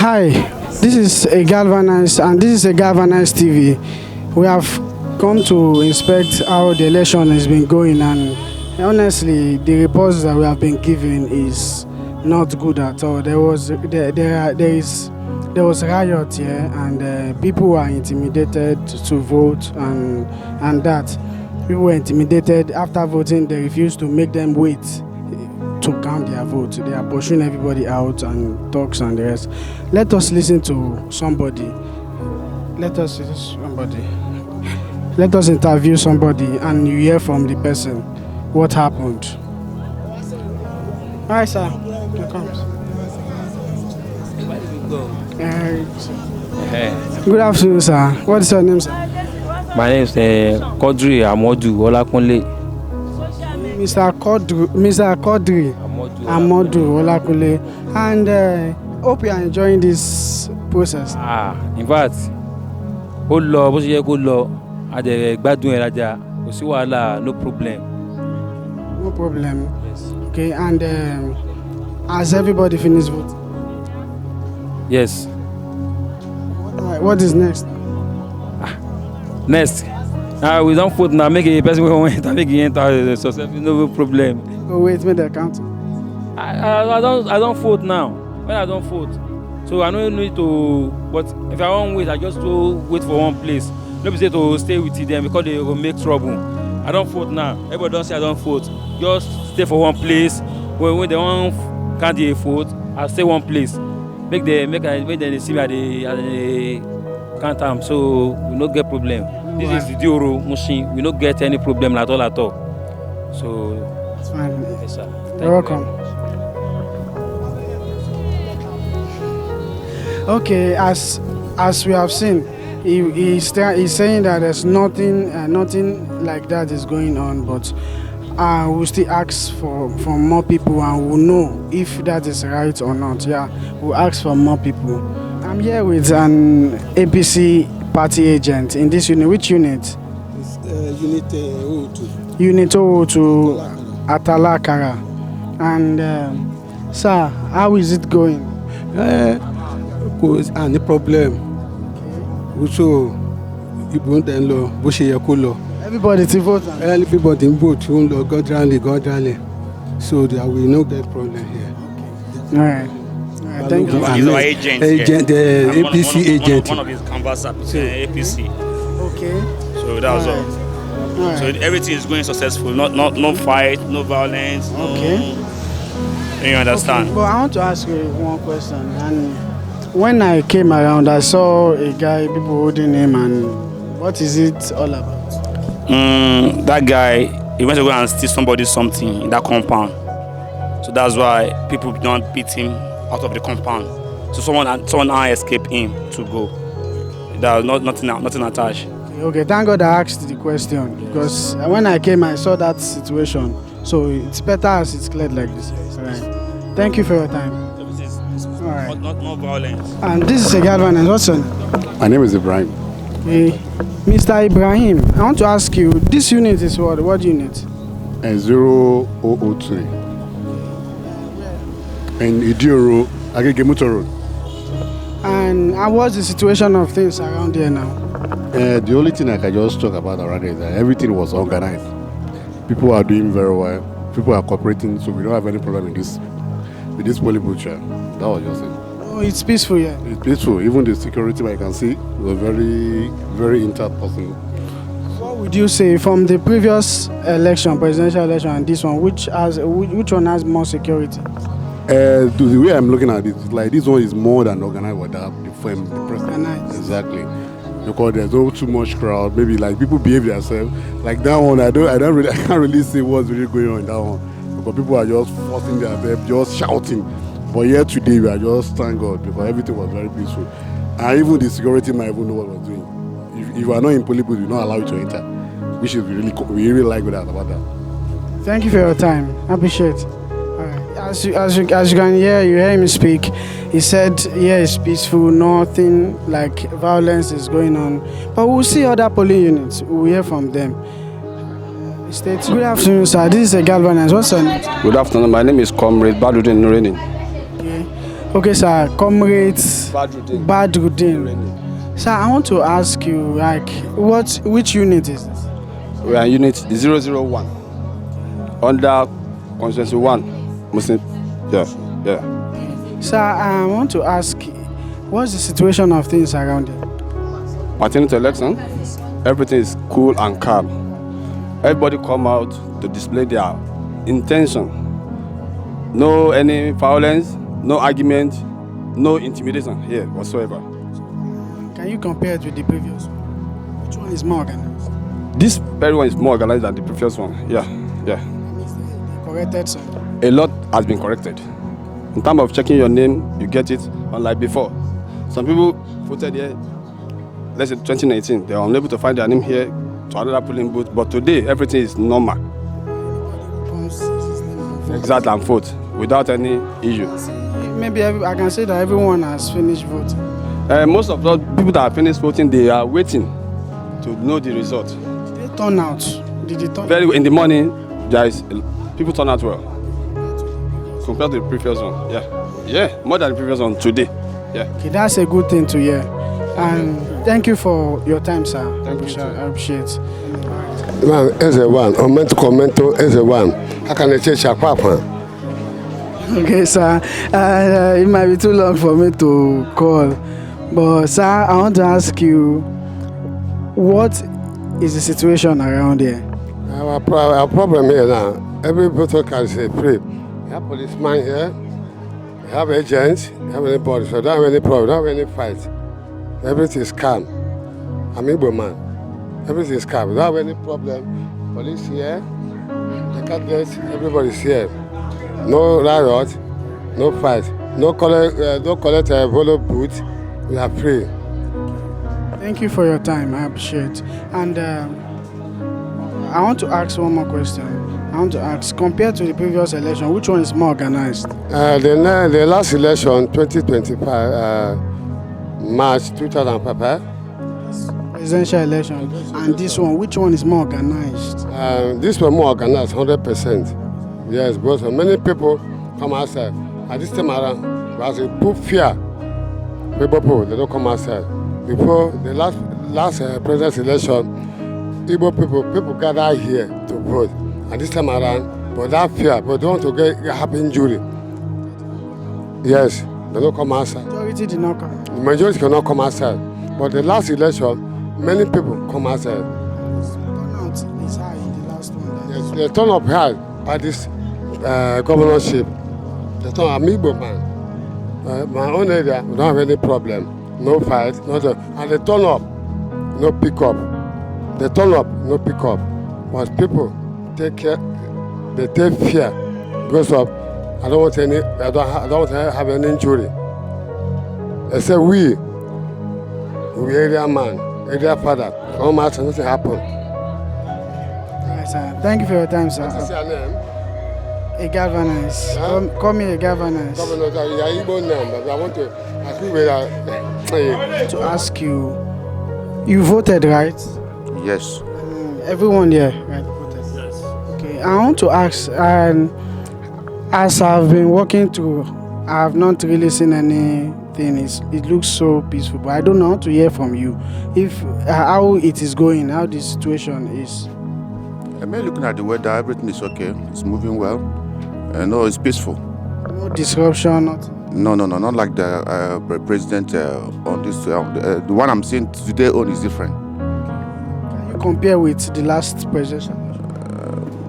Hi, this is a Galvanize and this is a Galvanize TV. We have come to inspect how the election has been going, and honestly, the reports that we have been given is not good at all. There was riot here, and people were intimidated to vote, and that people were intimidated after voting. They refused to make them wait to count their vote. They are pushing everybody out and talks and the rest. Let us listen to somebody. Let us interview somebody and you hear from the person what happened. Hi, sir. Here comes. Where did we go? Good afternoon, sir. What is your name, sir? My name is Kodri Amodu Olakunle. Mr. Kodri Amodu Olakunle, and hope you are enjoying this process. In fact, ó lọ bó ṣe yẹ kó lọ, a dẹ̀ gbádùn ẹ̀ dáadáa, kò sí wàhálà, no problem. No problem. Yes. Okay, and has everybody finished voting? Yes. What is next? Next. We don't vote now, make a person who enter, make it enter, so no problem. Oh, wait, make the count. I don't vote now. When I don't vote, so I don't need to. But if I won't wait, I just to wait for one place. Nobody say to stay with them because they will make trouble. I don't vote now. Everybody don't say I don't vote. Just stay for one place. When they want can't they vote, I stay one place. Make them see me at the count time, so we no get problem. This is the Dioro machine. We don't get any problem at all. So it's fine. Yes, sir. You're welcome. Okay, as we have seen, he's saying that there's nothing like that is going on, but we'll still ask for more people, and we'll know if that is right or not. Yeah, we'll ask for more people. I'm here with an APC party agent in this unit. Which unit? It's Unit 02. Unit 02 Atalakara. And sir, how is it going? Cause any problem. Also, Everybody to vote. Everybody vote. God rally. So that we no get problem here. All right. Thank you. He's our agent. The APC agent. One of his canvassers, APC. Okay. So that was all. Right. So everything is going successful. No fight, no violence. Okay. You understand? Okay. But I want to ask you one question. And when I came around, I saw a guy, people holding him, and what is it all about? That guy, he went to go and steal somebody something in that compound. So that's why people don't beat him out of the compound. So someone now escaped him to go. There was nothing attached. Okay, thank God I asked the question, because when I came, I saw that situation. So it's better as it's cleared like this. All right. Thank you for your time. All right. No violence. And this is a Galvanize. What's your name? My name is Ibrahim. Okay. Mr. Ibrahim, I want to ask you, this unit is what? What unit? 0003. In Idioro, Agegemuto Road. And what's the situation of things around here now? The only thing I can just talk about around here is that everything was organized. People are doing very well. People are cooperating, so we don't have any problem with this polling booth. That was just it. Oh, it's peaceful here. It's peaceful. Even the security, I can see, was very, very intact person. What would you say from the previous election, presidential election, and this one, which one has more security? The way I'm looking at it, it's like this one is more than organized with the president. Organized. Exactly. Because there's no too much crowd. Maybe like people behave themselves. Like that one, I can't really say what's really going on in that one. Because people are just forcing themselves, just shouting. But here today, we are just thank God because everything was very peaceful. And even the security might even know what was doing. If you are not in police, we will not allow you to enter. Which is we really like that about that. Thank you for your time. I appreciate it. As you can hear, you hear him speak. He said, yeah, it's peaceful, nothing like violence is going on. But we'll see other polling units. We'll hear from them. Good afternoon, sir. This is a Galvanize. What's your name? Good afternoon. My name is Comrade Badudin Nurini. Okay. Okay, sir. Comrades Badruddin. Badruddin. Sir, I want to ask you, like, which unit is this? We are unit 001 under constituency 1 Muslim. Yeah. Sir, I want to ask, what's the situation of things around here? Pertaining to election, everything is cool and calm. Everybody come out to display their intention. No any violence, no argument, no intimidation here whatsoever. Can you compare it with the previous one? Which one is more organized? This very one is more organized than the previous one. Yeah. Corrected, sir. A lot has been corrected. In terms of checking your name, you get it, unlike before. Some people voted here, let's say 2019, they are unable to find their name here to another polling booth, but today everything is normal. Exactly, and vote without any issue. Maybe I can say that everyone has finished voting. Most of those people that have finished voting, they are waiting to know the result. Did they turn out? Did they turn Very in the morning, people turn out well compared to the previous one. Yeah, more than the previous one today. Yeah. Okay, that's a good thing to hear. And thank you for your time, sir. Thank you, sir. I appreciate. Man, Eze1, commento Eze1. How can I change Papa? Okay, sir. It might be too long for me to call, but sir, I want to ask you, what is the situation around here? Our problem here now, every person can say free. We have policemen here, we have agents, we have anybody, so don't have any problem, don't have any fight. Everything is calm. I'm Igbo man. Everything is calm. We don't have any problem. Police here, the cadets, everybody's here. No riot, no fight, no collect vote booth. We are free. Thank you for your time. I appreciate. And I want to ask one more question. I want to ask, compared to the previous election, which one is more organized? The last election, 2025, March 2005. Presidential election. And this one, which one is more organized? This one more organized, 100%. Yes, but many people come outside. At this time around, because they put fear. People, they don't come outside. Before the last presidential election, Igbo people gather here to vote. At this time around, but that fear, but they want to get happy injury. Yes, they don't come outside. Majority did not come. The majority cannot come outside. But the last election, many people come outside. Turnout is high in the last one. Yes, they turn up high by this governorship. They turn up Igbo man. My own area, we don't have any problem. No fight, and they turn up, no pick up. They turn up, no pick up. But people take care, they take fear because of I don't want to have any injury. Except we area man, area father, come out and nothing happen. Right, sir. Thank you for your time, sir. What is your name? A governance. Huh? Call me a governance. Governor, your Igbo name, but I want to ask you whether To ask you, you voted, right? Yes. Everyone here, right? Voted. Yes. Okay, I want to ask, and as I've been walking through, I have not really seen anything. It looks so peaceful, but I don't know how to hear from you. If how it is going, how the situation is. I mean, looking at the weather, everything is okay. It's moving well. No, it's peaceful. No disruption, nothing. No, not like the president on this. The one I'm seeing today on is different. Can you compare with the last presidential?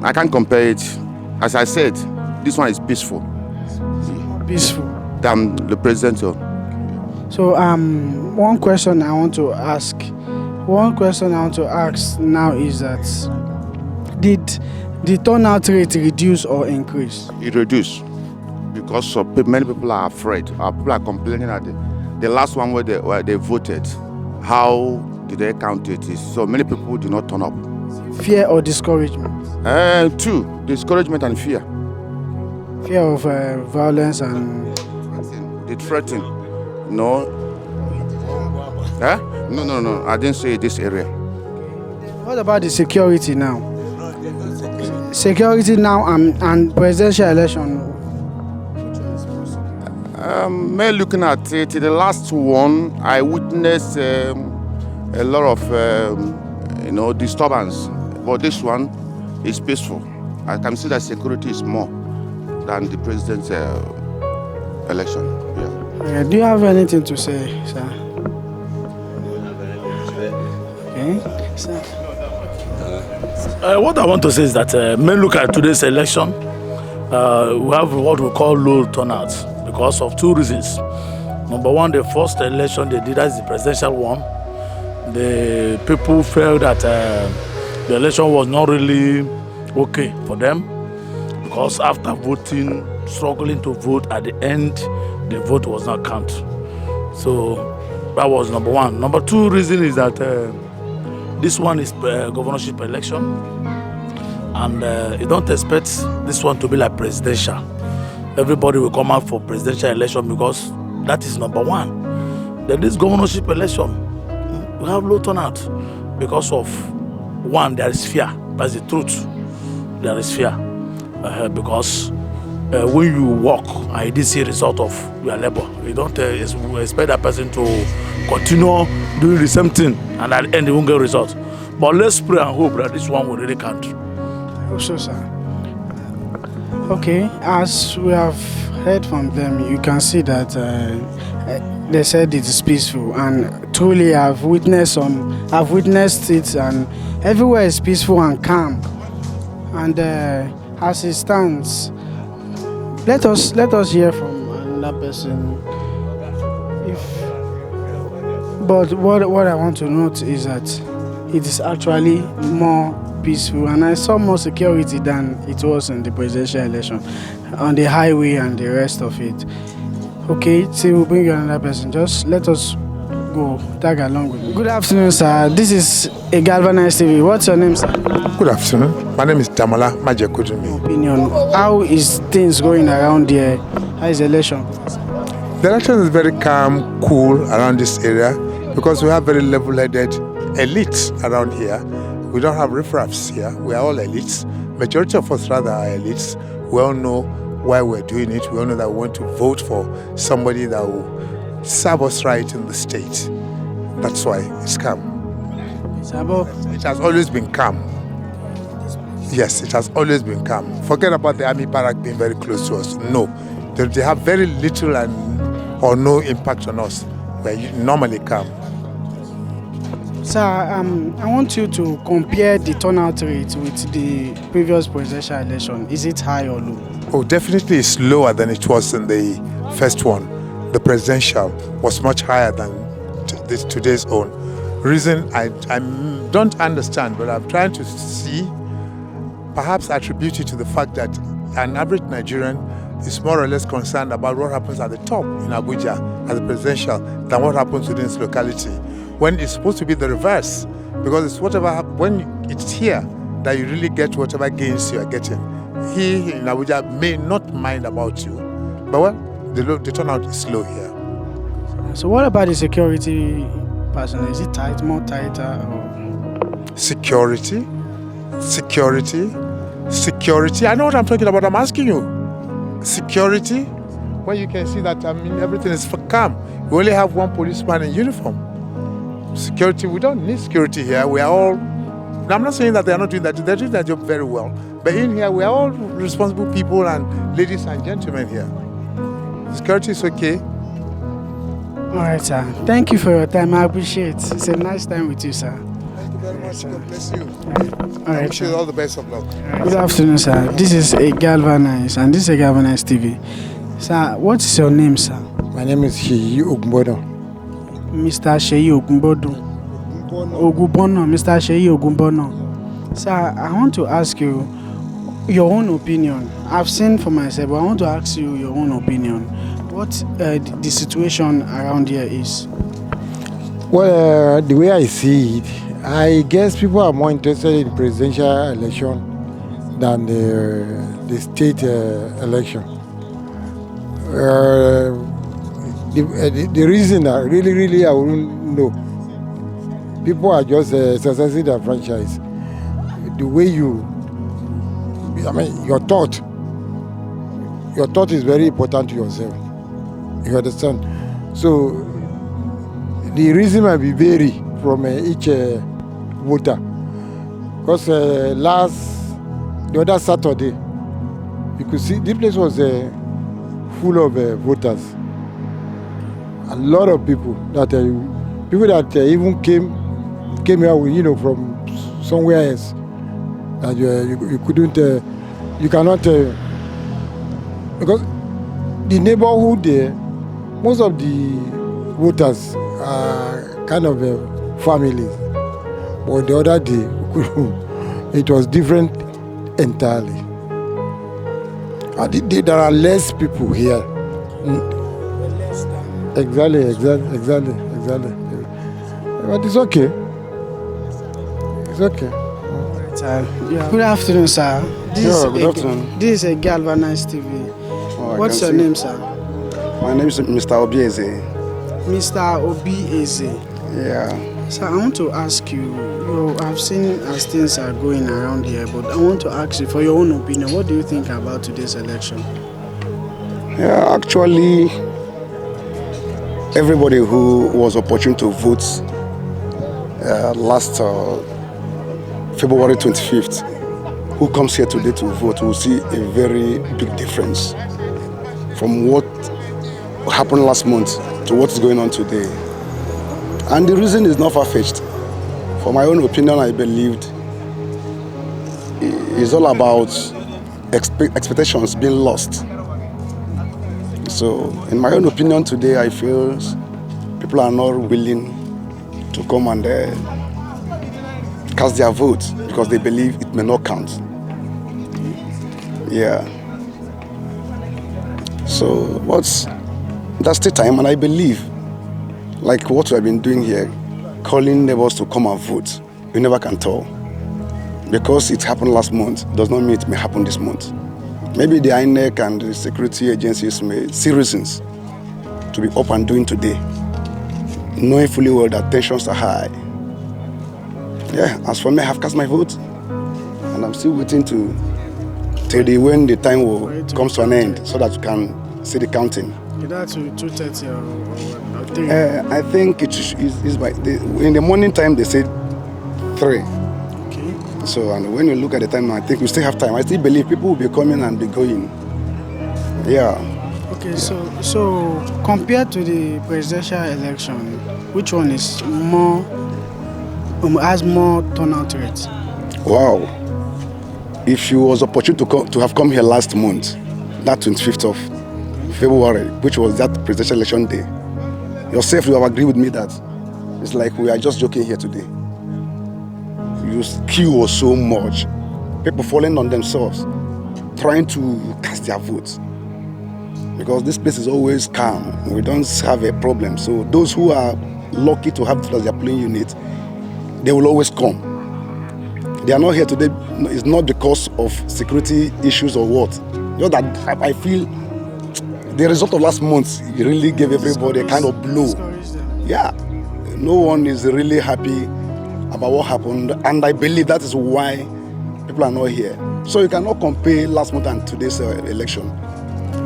I can't compare it. As I said, this one is peaceful More peaceful. than the president. So one question I want to ask now is that did the turnout rate reduce or increase? It reduced because many people are afraid. People are complaining that the last one where they voted, how did they count it? So many people did not turn up. Fear or discouragement? Two, discouragement and fear. Fear of violence and... They threaten. No. Huh? No. I didn't say this area. What about the security now? Security now and presidential election. Me looking at it, the last one, I witnessed a lot of disturbance, but this one is peaceful. I can see that security is more than the president's election. Yeah. Do you have anything to say, sir? Okay, sir. What I want to say is that men look at today's election, we have what we call low turnout because of two reasons. Number one, the first election they did as the presidential one, the people felt that the election was not really okay for them because after voting, struggling to vote, at the end, the vote was not counted. So that was number one. Number two reason is that this one is governorship election, and you don't expect this one to be like presidential. Everybody will come out for presidential election because that is number one. Then this governorship election, we have low turnout because of one, there is fear. That's the truth. There is fear because when you work and you didn't see a result of your labor, you don't expect that person to continue doing the same thing and at the end you won't get a result. But let's pray and hope that this one will really count. I hope so, sir. Okay, as we have heard from them, you can see that they said it is peaceful, and truly I've witnessed it, and everywhere is peaceful and calm. And as it stands, let us hear from another person. But what I want to note is that it is actually more peaceful, and I saw more security than it was in the presidential election on the highway and the rest of it. Okay, see, we'll bring you another person. Just let us go tag along with me. Good afternoon, sir. This is a Galvanized TV. What's your name, sir? Good afternoon. My name is Damola Majekudumi. Opinion. How is things going around here? How is the election? The election is very calm, cool around this area because we have very level-headed elites around here. We don't have riffraffs here. We are all elites. Majority of us rather are elites. We all know why we're doing it. We all know that we want to vote for somebody that will serve us right in the state. That's why it's calm. It has always been calm. Yes, it has always been calm. Forget about the army barrack being very close to us. No, they have very little or no impact on us. We're normally calm. Sir, I want you to compare the turnout rate with the previous presidential election. Is it high or low? Oh, definitely it's lower than it was in the first one. The presidential was much higher than today's own. Reason I don't understand, but I'm trying to see, perhaps attribute it to the fact that an average Nigerian is more or less concerned about what happens at the top in Abuja at the presidential than what happens within its locality. When it's supposed to be the reverse, because it's when it's here that you really get whatever gains you are getting. He in Abuja may not mind about you, but well, the turnout is low here. So what about the security personnel? Is it tight, more tighter? Or? Security? I know what I'm talking about. I'm asking you. Security? Well, you can see that, everything is for calm. We only have one policeman in uniform. Security, we don't need security here. We are all, I'm not saying that they are not doing that. They're doing their job very well. But in here, we are all responsible people and ladies and gentlemen here. Security is okay. All right, sir. Thank you for your time. I appreciate it. It's a nice time with you, sir. Thank you very much. God bless you. All right, I wish you all the best of luck. Good afternoon, sir. This is a Galvanized, and this is a Galvanized TV. Sir, what is your name, sir? My name is Sheyi Ogunbono. Mr. Sheyi Ogunbono. Mr. Sheyi Ogunbono. Sir, I want to ask you your own opinion. I've seen for myself, but I want to ask you your own opinion. What the situation around here is? Well, the way I see it, I guess people are more interested in presidential election than the state election. The reason I really I wouldn't know. People are just exercising their franchise. The way your thought is very important to yourself. You understand? So the reason might be vary from each voter. Because the other Saturday, you could see the place was full of voters. A lot of people that even came here, from somewhere else. That you couldn't, you cannot, because the neighborhood there, most of the voters are kind of families. But the other day, it was different entirely. There are less people here. Exactly. But it's okay. It's okay. Good afternoon, sir. Good afternoon. This is a Galvanized TV. What's your name, sir? My name is Mr. Obieze. Mr. Obieze. Yeah. Sir, I want to ask you, I've seen as things are going around here, but I want to ask you, for your own opinion, what do you think about today's election? Yeah, actually, everybody who was opportune to vote last February 25th, who comes here today to vote, will see a very big difference from what happened last month to what is going on today. And the reason is not far-fetched. For my own opinion, I believed it's all about expectations being lost. So, in my own opinion today, I feel people are not willing to come and cast their vote because they believe it may not count. Yeah. So, that's the time, and I believe, like what we have been doing here, calling neighbors to come and vote, you never can tell. Because it happened last month does not mean it may happen this month. Maybe the INEC and the security agencies may see reasons to be up and doing today, knowing fully well that tensions are high. Yeah, as for me, I have cast my vote, and I'm still waiting till when the time comes to an end, so that we can see the counting. That's 2:30 or 3. I think it is by in the morning time they said 3. Okay. So, and when you look at the time, I think we still have time. I still believe people will be coming and be going. Yeah. Okay, yeah. So compared to the presidential election, which one is has more turnout rate? Wow. If you was opportune to have come here last month, that 25th of February, which was that presidential election day, yourself, you have agreed with me that it's like we are just joking here today. Queue was so much, people falling on themselves, trying to cast their votes. Because this place is always calm, we don't have a problem. So those who are lucky to have it as their polling unit, they will always come. They are not here today, it's not because of security issues or what. You know that I feel the result of last month really gave everybody a kind of blow. Yeah, no one is really happy about what happened, and I believe that is why people are not here. So you cannot compare last month and today's election.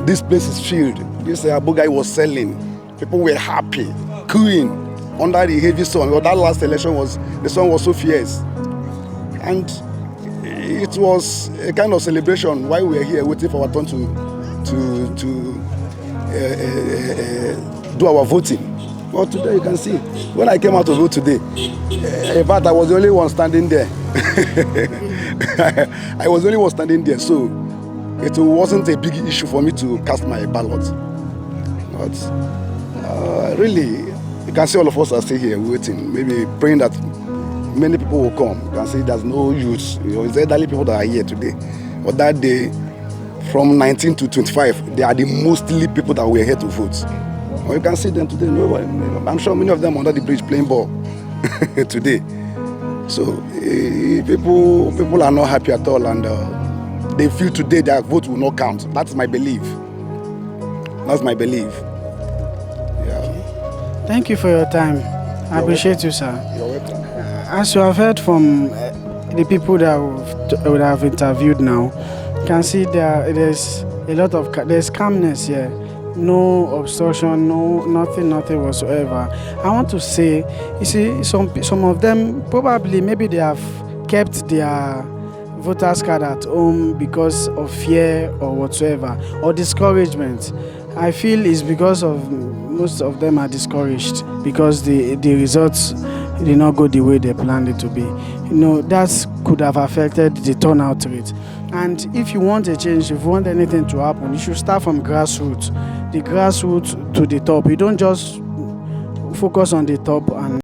This place is filled. This Abu guy was selling. People were happy, queuing under the heavy sun. Well, that last election the sun was so fierce, and it was a kind of celebration while we were here waiting for our turn to do our voting. But today you can see, when I came out to vote today, in fact I was the only one standing there. I was the only one standing there, so it wasn't a big issue for me to cast my ballot. But really, you can see all of us are still here waiting, maybe praying that many people will come. You can see there's no youth, it's elderly people that are here today. But that day, from 19 to 25, they are the mostly people that were here to vote. Well, you can see them today. I'm sure many of them under the bridge playing ball today. So people are not happy at all, and they feel today their vote will not count. That's my belief. That's my belief. Yeah. Thank you for your time. I appreciate you, sir. You're welcome. As you have heard from the people that we have interviewed now, you can see there's a lot of there's calmness here. no obstruction, no nothing whatsoever. I want to say, you see, some of them probably maybe they have kept their voters card at home because of fear or whatsoever, or discouragement. I feel it's because of most of them are discouraged because the results did not go the way they planned it to be. That could have affected the turnout rate. And if you want a change, if you want anything to happen, you should start from grassroots, the grassroots to the top. You don't just focus on the top and